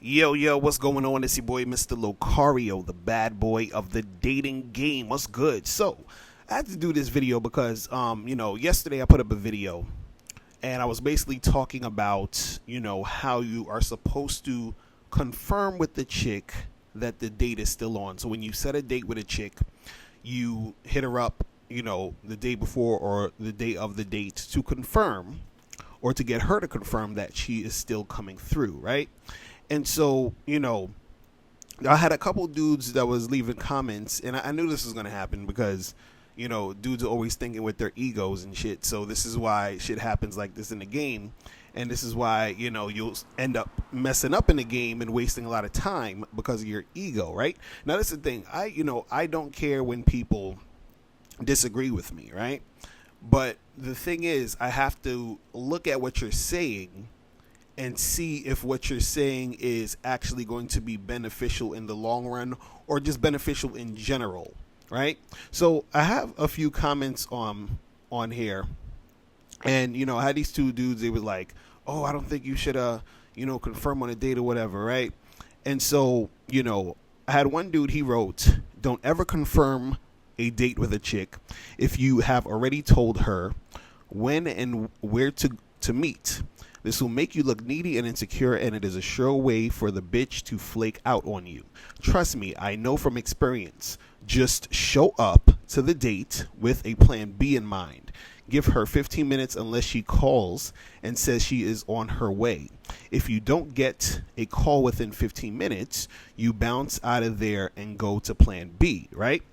Yo, yo, what's going on? It's your boy, Mr. Locario, the bad boy of the dating game. What's good? So, I had to do this video because, yesterday I put up a video and I was basically talking about, how you are supposed to confirm with the chick that the date is still on. So, when you set a date with a chick, you hit her up, the day before or the day of the date to confirm or to get her to confirm that she is still coming through, right? And so, I had a couple dudes that was leaving comments, and I knew this was going to happen because, dudes are always thinking with their egos and shit. So this is why shit happens like this in the game. And this is why, you'll end up messing up in the game and wasting a lot of time because of your ego, right? Now, that's the thing. I don't care when people disagree with me, right? But the thing is, I have to look at what you're saying and see if what you're saying is actually going to be beneficial in the long run or just beneficial in general, right? So I have a few comments on here, and I had these two dudes. They were like, "Oh, I don't think you should confirm on a date or whatever," right? And so I had one dude. He wrote, "Don't ever confirm a date with a chick if you have already told her when and where to meet. This will make you look needy and insecure, and it is a sure way for the bitch to flake out on you. Trust me, I know from experience. Just show up to the date with a plan B in mind. Give her 15 minutes unless she calls and says she is on her way. If you don't get a call within 15 minutes, you bounce out of there and go to plan B," right?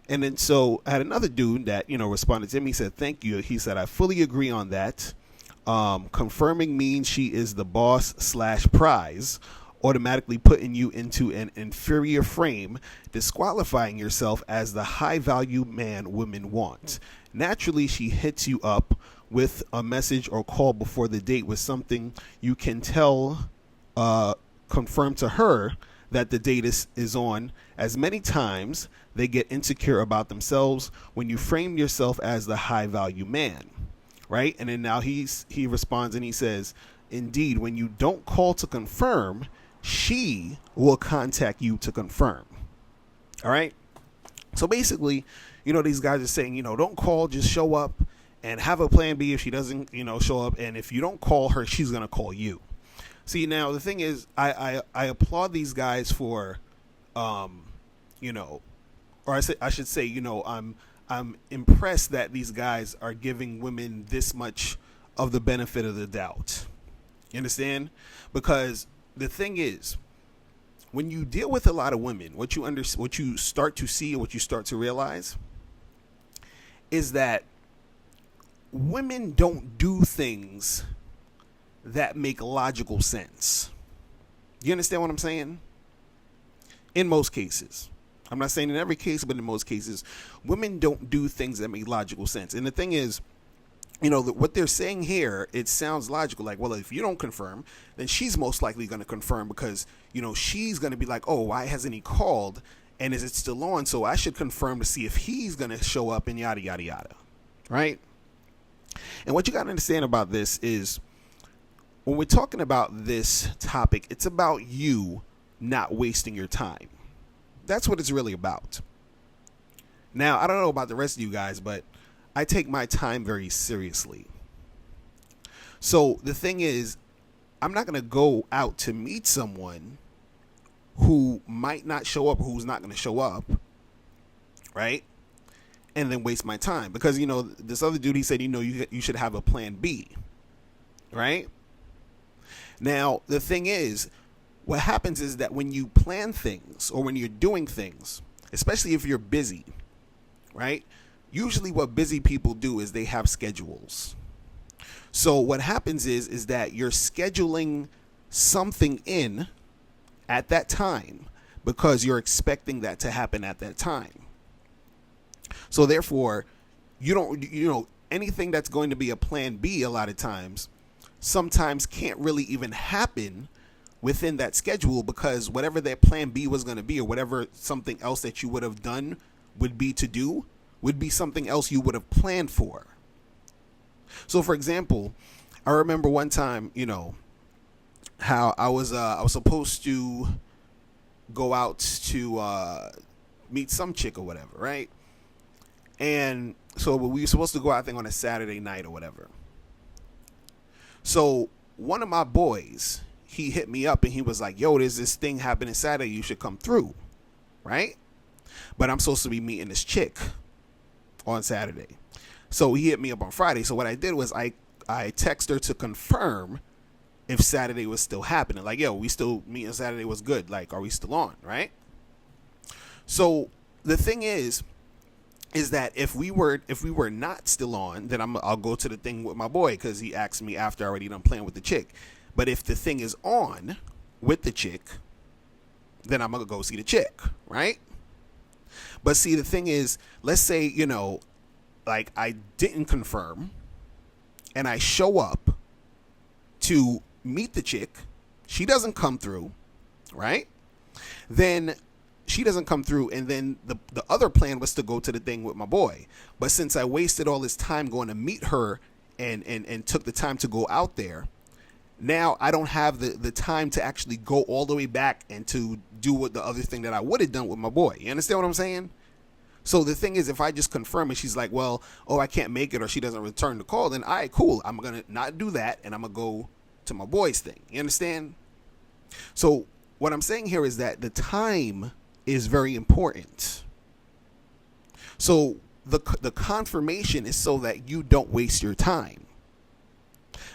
And then so I had another dude that, responded to him. He said, "Thank you." He said, "I fully agree on that. Confirming means she is the boss/prize, automatically putting you into an inferior frame, disqualifying yourself as the high value man women want. Naturally, she hits you up with a message or call before the date with something you can confirm to her that the date is on. As many times they get insecure about themselves when you frame yourself as the high value man." Right? And then now he responds and he says, "Indeed, when you don't call to confirm, she will contact you to confirm." All right? So basically, these guys are saying, don't call, just show up and have a plan B if she doesn't, show up. And if you don't call her, she's going to call you. See, now the thing is, I applaud these guys for, or I should say, I'm impressed that these guys are giving women this much of the benefit of the doubt. You understand? Because the thing is, when you deal with a lot of women, what you start to see, what you start to realize is that women don't do things that make logical sense. You understand what I'm saying? In most cases. I'm not saying in every case, but in most cases, women don't do things that make logical sense. And the thing is, what they're saying here, it sounds logical. Like, well, if you don't confirm, then she's most likely going to confirm because, she's going to be like, "Oh, why hasn't he called? And is it still on? So I should confirm to see if he's going to show up and yada, yada, yada." Right? And what you got to understand about this is when we're talking about this topic, it's about you not wasting your time. That's what it's really about. Now, I don't know about the rest of you guys, but I take my time very seriously. So the thing is, I'm not going to go out to meet someone who might not show up, who's not going to show up, right? And then waste my time. Because, this other dude, he said, you should have a plan B, right? Now, the thing is, what happens is that when you plan things or when you're doing things, especially if you're busy, right? Usually what busy people do is they have schedules. So what happens is that you're scheduling something in at that time because you're expecting that to happen at that time. So therefore, you don't, anything that's going to be a plan B a lot of times sometimes can't really even happen within that schedule because whatever that plan B was going to be or whatever something else that you would have done would be to do would be something else you would have planned for. So for example, I remember one time, how I was supposed to go out to meet some chick or whatever, right? And so we were supposed to go out, I think, on a Saturday night or whatever. So one of my boys, he hit me up and he was like, yo, there's this thing happening Saturday, you should come through, right? But I'm supposed to be meeting this chick on Saturday. So he hit me up on Friday. So what I did was I texted her to confirm if Saturday was still happening. Like, yo, we still meeting Saturday, was good. Like, are we still on, right? So the thing is that if we were not still on, then I'll go to the thing with my boy, because he asked me after I already done playing with the chick. But if the thing is on with the chick, then I'm gonna go see the chick, right? But see, the thing is, let's say, you know, like I didn't confirm and I show up to meet the chick, she doesn't come through, right? Then she doesn't come through, and then the other plan was to go to the thing with my boy. But since I wasted all this time going to meet her and took the time to go out there, now I don't have the time to actually go all the way back and to do what the other thing that I would have done with my boy. You understand what I'm saying? So the thing is, if I just confirm and she's like, well, oh, I can't make it, or she doesn't return the call, then all right, cool. I'm going to not do that, and I'm going to go to my boy's thing. You understand? So what I'm saying here is that the time is very important. So the confirmation is so that you don't waste your time.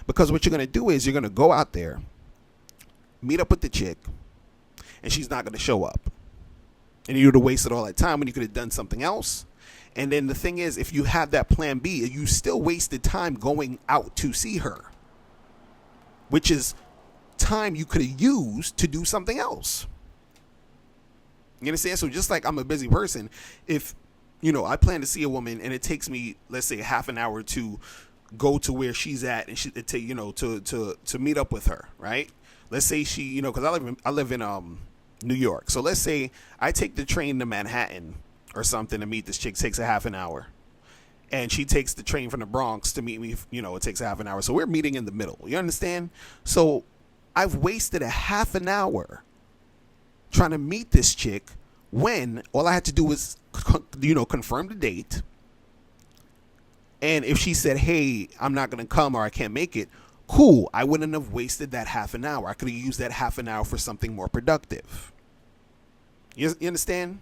Because what you're going to do is you're going to go out there, meet up with the chick, and she's not going to show up. And you would have wasted all that time when you could have done something else. And then the thing is, if you have that plan B, you still wasted time going out to see her, which is time you could have used to do something else. You understand? So just like I'm a busy person, if, you know, I plan to see a woman and it takes me, let's say, half an hour to go to where she's at, and to meet up with her, right? Let's say she, you know, because I live in New York. So let's say I take the train to Manhattan or something to meet this chick. It takes a half an hour. And she takes the train from the Bronx to meet me, you know, it takes a half an hour. So we're meeting in the middle. You understand? So I've wasted a half an hour trying to meet this chick when all I had to do was, you know, confirm the date. And if she said, hey, I'm not going to come, or I can't make it, cool. I wouldn't have wasted that half an hour. I could have used that half an hour for something more productive. You understand?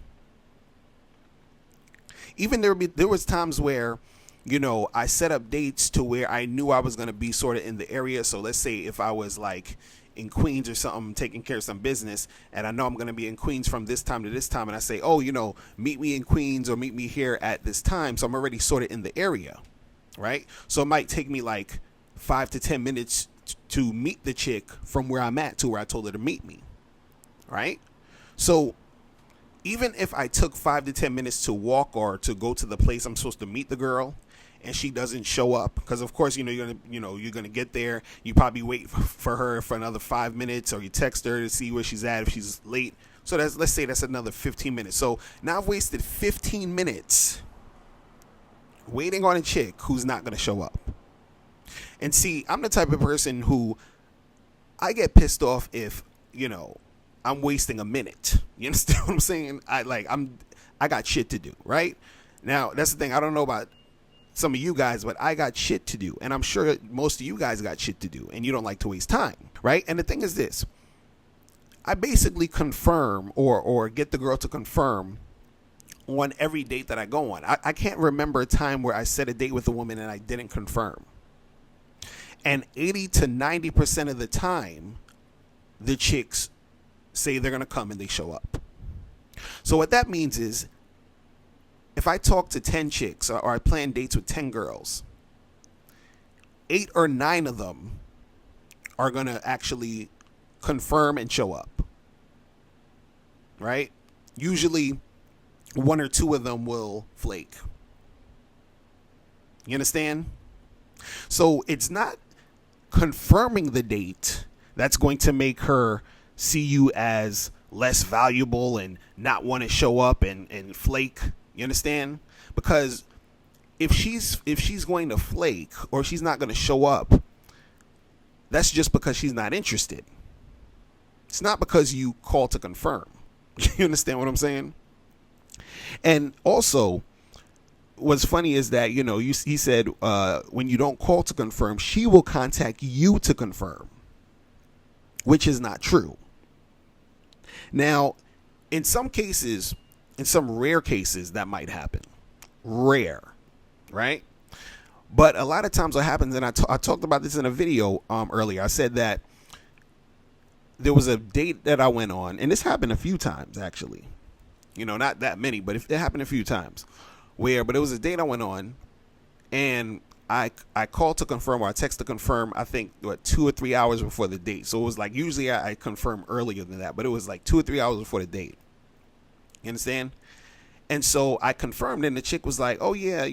Even there was times where, you know, I set up dates to where I knew I was going to be sort of in the area. So let's say if I was like in Queens or something, taking care of some business, and I know I'm going to be in Queens from this time to this time, and I say, oh, you know, meet me in Queens or meet me here at this time. So I'm already sort of in the area, right? So it might take me like 5 to 10 minutes to meet the chick from where I'm at to where I told her to meet me, right? So even if I took 5 to 10 minutes to walk or to go to the place I'm supposed to meet the girl, and she doesn't show up, because of course, you know, you're gonna get there, you probably wait for her for another 5 minutes, or you text her to see where she's at if she's late. So let's say that's another 15 minutes. So now I've wasted 15 minutes waiting on a chick who's not gonna show up. And see, I'm the type of person who I get pissed off if, you know, I'm wasting a minute. You understand what I'm saying? I got shit to do, right? Now, that's the thing. I don't know about some of you guys, but I got shit to do. And I'm sure most of you guys got shit to do, and you don't like to waste time, right? And the thing is this. I basically confirm or get the girl to confirm on every date that I go on. I can't remember a time where I set a date with a woman and I didn't confirm. And 80 to 90% of the time, the chicks say they're going to come and they show up. So what that means is, if I talk to 10 chicks or I plan dates with 10 girls, 8 or 9 of them are going to actually confirm and show up, right? Usually 1 or 2 of them will flake. You understand? So it's not confirming the date that's going to make her see you as less valuable and not want to show up and flake. You understand? Because if she's going to flake or she's not going to show up, that's just because she's not interested. It's not because you call to confirm. You understand what I'm saying? And also, what's funny is that, he said when you don't call to confirm, she will contact you to confirm, which is not true. Now, in some cases, in some rare cases, that might happen. Rare, right? But a lot of times what happens, and I talked about this in a video earlier, I said that there was a date that I went on, and this happened a few times, actually. Not that many, but it happened a few times. But it was a date I went on, and I called to confirm, or I text to confirm, I think, 2 or 3 hours before the date. So it was like, usually I confirm earlier than that, but it was like 2 or 3 hours before the date. You understand? And so I confirmed, and the chick was like, oh, yeah,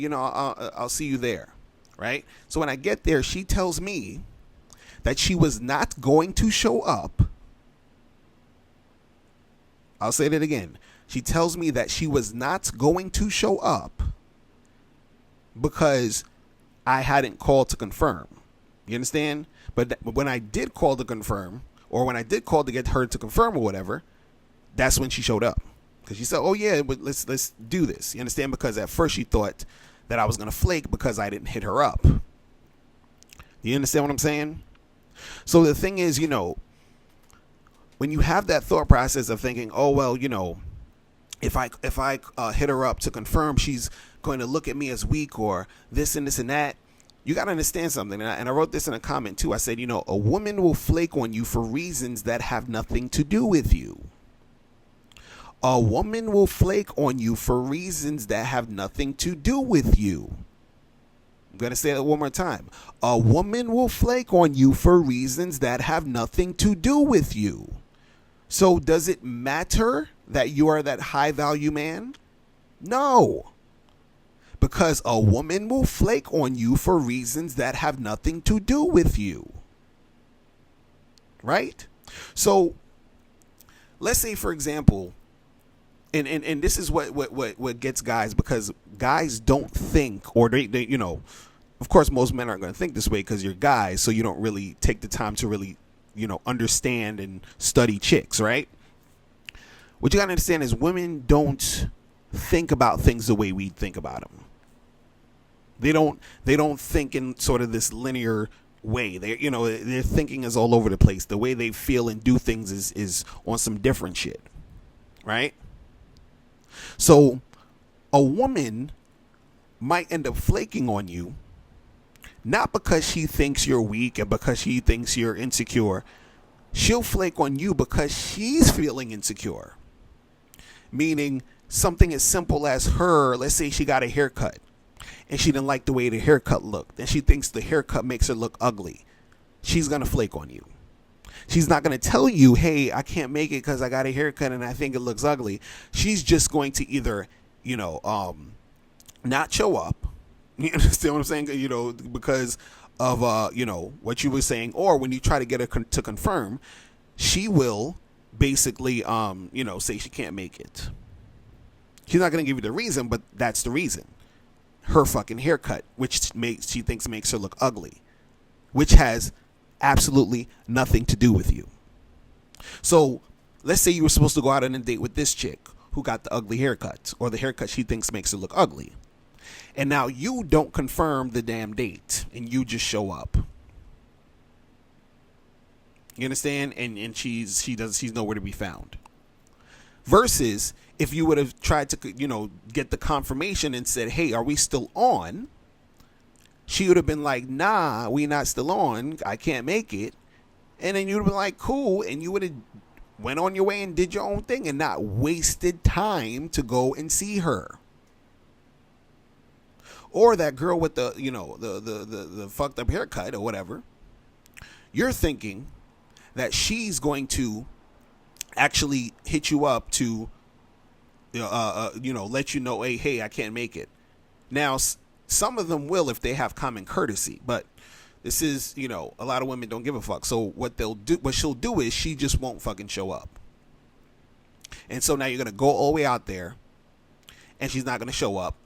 I'll see you there. Right? So when I get there, she tells me that she was not going to show up. I'll say that again. She tells me that she was not going to show up because I hadn't called to confirm. You understand? But when I did call to confirm, or when I did call to get her to confirm or whatever, that's when she showed up. Because she said, oh, yeah, but let's do this. You understand? Because at first she thought that I was going to flake because I didn't hit her up. You understand what I'm saying? So the thing is, when you have that thought process of thinking, oh, well, if I hit her up to confirm, she's going to look at me as weak or this and this and that. You got to understand something. And I wrote this in a comment too. I said, a woman will flake on you for reasons that have nothing to do with you. A woman will flake on you for reasons that have nothing to do with you. I'm going to say that one more time. A woman will flake on you for reasons that have nothing to do with you. So does it matter that you are that high value man? No. Because a woman will flake on you for reasons that have nothing to do with you. Right? So let's say, for example, and this is what gets guys, because guys don't think, or they of course most men aren't going to think this way because you're guys, so you don't really take the time to really understand and study chicks, right? What you got to understand is women don't think about things the way we think about them. They don't think in sort of this linear way. Their thinking is all over the place. The way they feel and do things is on some different shit, right? So a woman might end up flaking on you, not because she thinks you're weak and because she thinks you're insecure. She'll flake on you because she's feeling insecure. Meaning something as simple as her, let's say she got a haircut and she didn't like the way the haircut looked, and she thinks the haircut makes her look ugly. She's going to flake on you. She's not going to tell you, hey, I can't make it because I got a haircut and I think it looks ugly. She's just going to either, not show up. You understand what I'm saying? Because of, what you were saying. Or when you try to get her to confirm, she will basically, say she can't make it. She's not going to give you the reason, but that's the reason. Her fucking haircut, which she thinks makes her look ugly, which has absolutely nothing to do with you. So let's say you were supposed to go out on a date with this chick who got the ugly haircut, or the haircut she thinks makes her look ugly. And now you don't confirm the damn date and you just show up. You understand? And she's nowhere to be found. Versus if you would have tried to, get the confirmation and said, hey, are we still on? She would have been like, nah, we not still on. I can't make it. And then you would have been like, cool. And you would have went on your way and did your own thing and not wasted time to go and see her. Or that girl with the, the fucked up haircut or whatever. You're thinking that she's going to actually hit you up to, let you know, hey, I can't make it. Now, some of them will if they have common courtesy, but this is, a lot of women don't give a fuck. So what she'll do is she just won't fucking show up. And so now you're going to go all the way out there and she's not going to show up.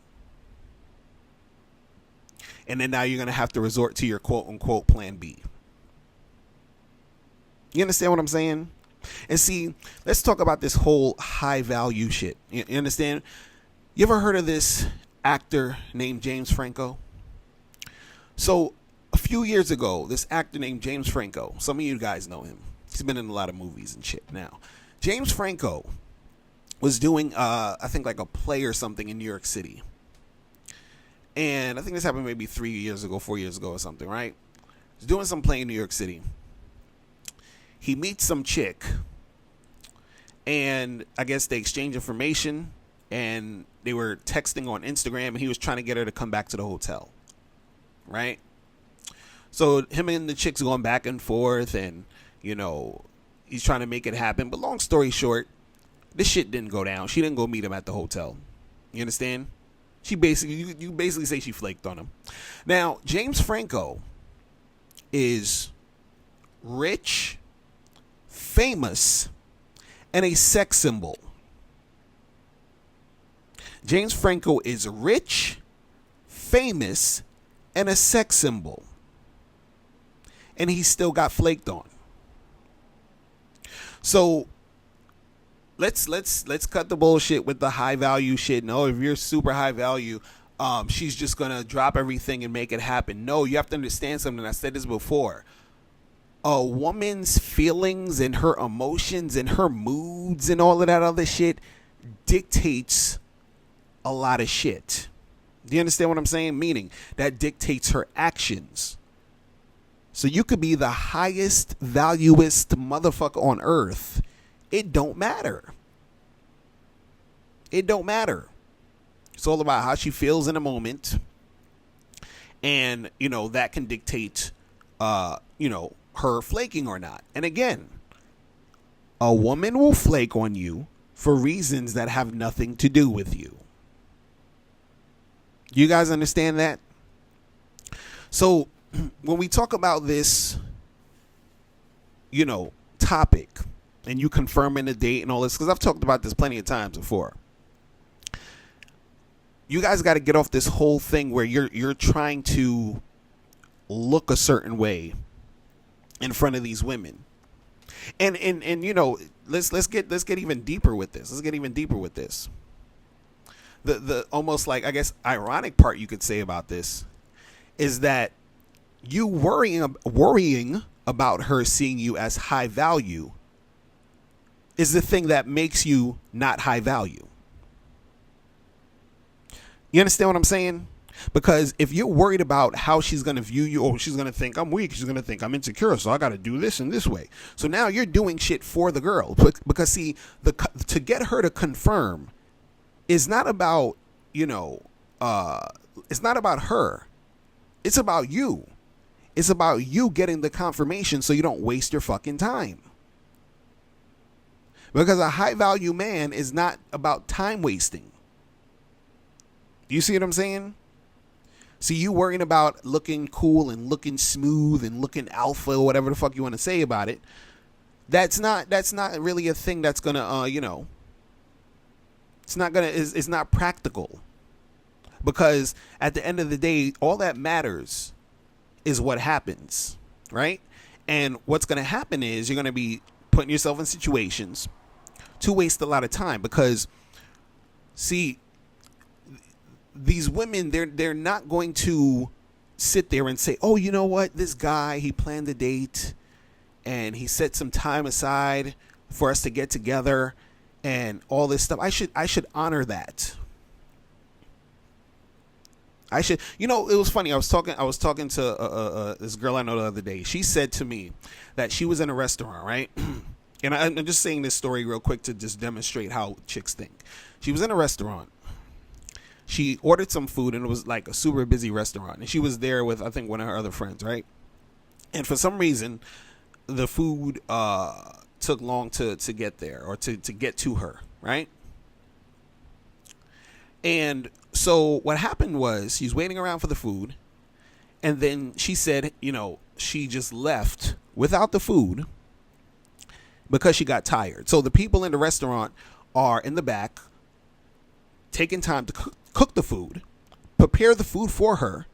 And then now you're going to have to resort to your quote unquote plan B. You understand what I'm saying? And see, let's talk about this whole high value shit. You understand? You ever heard of this actor named James Franco? So a few years ago, this actor named James Franco, some of you guys know him. He's been in a lot of movies and shit now. James Franco was doing, I think like a play or something in New York City. And I think this happened maybe 3 years ago, 4 years ago or something, right? He's doing some play in New York City. He meets some chick, and I guess they exchange information, and they were texting on Instagram, and he was trying to get her to come back to the hotel, right? So him and the chick's going back and forth, and, you know, he's trying to make it happen. But long story short, this shit didn't go down. She didn't go meet him at the hotel. You understand? She basically, you basically say she flaked on him. Now, James Franco is rich, famous, and a sex symbol. James Franco is rich, famous, and a sex symbol. And he still got flaked on. So let's cut the bullshit with the high value shit. No, if you're super high value, she's just gonna drop everything and make it happen. No, you have to understand something. I said this before. A woman's feelings and her emotions and her moods and all of that other shit dictates a lot of shit. Do you understand what I'm saying? Meaning that dictates her actions. So you could be the highest, valuest motherfucker on earth. It don't matter. It don't matter. It's all about how she feels in a moment. And, you know, that can dictate, you know, her flaking or not. And again, a woman will flake on you for reasons that have nothing to do with you. You guys understand that? So when we talk about this, you know, topic, and you confirming the date and all this, because I've talked about this plenty of times before. You guys got to get off this whole thing where you're trying to look a certain way in front of these women. And you know, let's get even deeper with this. Let's get even deeper with this. The almost like, I guess, ironic part you could say about this is that you worrying about her seeing you as high value is the thing that makes you not high value. You understand what I'm saying? Because if you're worried about how she's going to view you, or she's going to think I'm weak, she's going to think I'm insecure, so I got to do this in this way. So now you're doing shit for the girl. Because see, to get her to confirm is not about, you know, it's not about her. It's about you. It's about you getting the confirmation so you don't waste your fucking time. Because a high value man is not about time wasting. Do you see what I'm saying? See, you worrying about looking cool and looking smooth and looking alpha or whatever the fuck you want to say about it. That's not really a thing that's gonna, you know, it's not practical. Because at the end of the day, all that matters is what happens, right? And what's going to happen is you're going to be putting yourself in situations to waste a lot of time. Because, see, these women, they're not going to sit there and say, oh, you know what? This guy, he planned the date and he set some time aside for us to get together and all this stuff. I should honor that. I should, you know, it was funny. I was talking to this girl I know the other day. She said to me that she was in a restaurant, right? And I'm just saying this story real quick to just demonstrate how chicks think. She was in a restaurant. She ordered some food, and it was like a super busy restaurant. And she was there with, I think, one of her other friends, right? And for some reason, the food took long to get there, or to get to her, right? And so what happened was she's waiting around for the food, and then she said, you know, she just left without the food because she got tired. So the people in the restaurant are in the back taking time to cook the food, prepare the food for her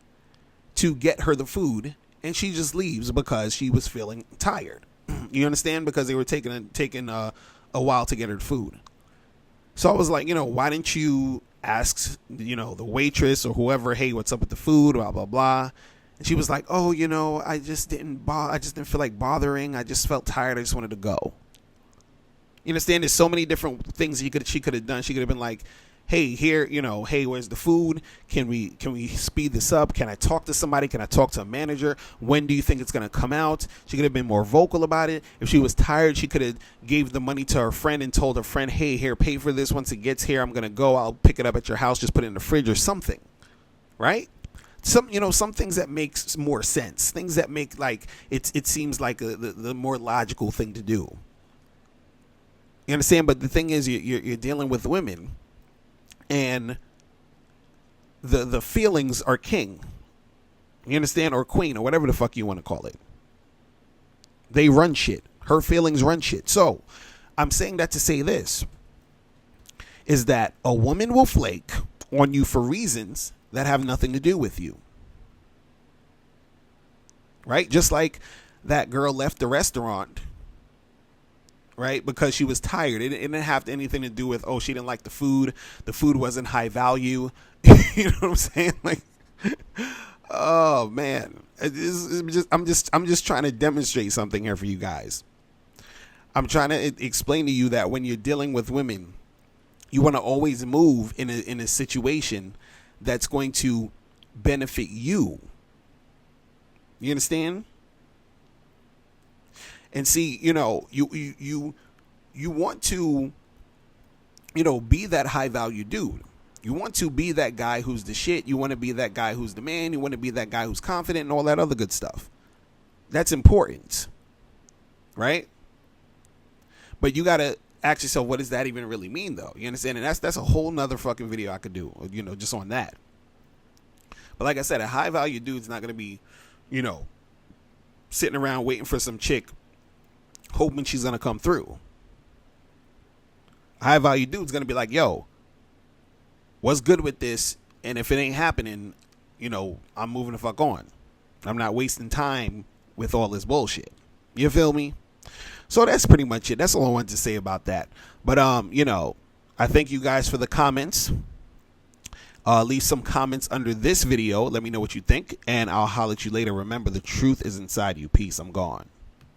to get her the food, and she just leaves because she was feeling tired. You understand? Because they were taking a while to get her food. So I was like, why didn't you ask, the waitress or whoever, hey, what's up with the food, blah, blah, blah. And she was like, oh, I just didn't feel like bothering. I just felt tired. I just wanted to go. You understand? There's so many different things she could have done. She could have been like, hey, here, hey, where's the food? Can we speed this up? Can I talk to somebody? Can I talk to a manager? When do you think it's going to come out? She could have been more vocal about it. If she was tired, she could have gave the money to her friend and told her friend, hey, here, pay for this. Once it gets here, I'm going to go. I'll pick it up at your house. Just put it in the fridge or something. Right? Some things that makes more sense. Things that make like it seems like the more logical thing to do. You understand? But the thing is, you're dealing with women. And the feelings are king. You understand? Or queen, or whatever the fuck you want to call it. They run shit. Her feelings run shit. So I'm saying that to say this, is that a woman will flake on you for reasons that have nothing to do with you. Right? Just like that girl left the restaurant, right? Because she was tired. It didn't have anything to do with, oh, she didn't like the food. The food wasn't high value. You know what I'm saying? Like, oh man, I'm just trying to demonstrate something here for you guys. I'm trying to explain to you that when you're dealing with women, you want to always move in a situation that's going to benefit you. You understand? And see, you want to, be that high value dude. You want to be that guy who's the shit. You want to be that guy who's the man. You want to be that guy who's confident and all that other good stuff. That's important. Right? But you got to ask yourself, what does that even really mean, though? You understand? And that's a whole nother fucking video I could do, just on that. But like I said, a high value dude's not going to be, sitting around waiting for some chick hoping she's going to come through. A high value dude's going to be like, yo, what's good with this? And if it ain't happening, I'm moving the fuck on. I'm not wasting time with all this bullshit. You feel me? So that's pretty much it. That's all I wanted to say about that. But, I thank you guys for the comments. Leave some comments under this video. Let me know what you think, and I'll holler at you later. Remember, the truth is inside you. Peace. I'm gone.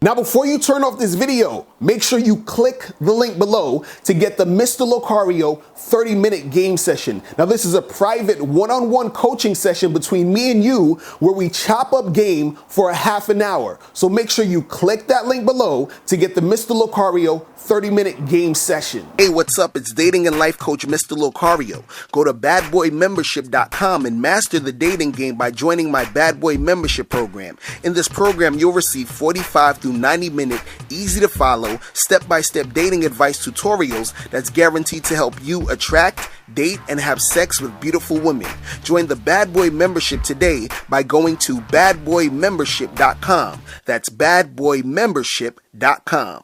Now, before you turn off this video, make sure you click the link below to get the Mr. Locario 30-minute game session. Now, this is a private one-on-one coaching session between me and you where we chop up game for a half an hour. So make sure you click that link below to get the Mr. Locario 30-minute game session. Hey, what's up? It's dating and life coach Mr. Locario. Go to badboymembership.com and master the dating game by joining my Bad Boy membership program. In this program, you'll receive 45 through 90-minute, easy-to-follow, step-by-step dating advice tutorials that's guaranteed to help you attract, date, and have sex with beautiful women. Join the Bad Boy membership today by going to badboymembership.com. That's badboymembership.com.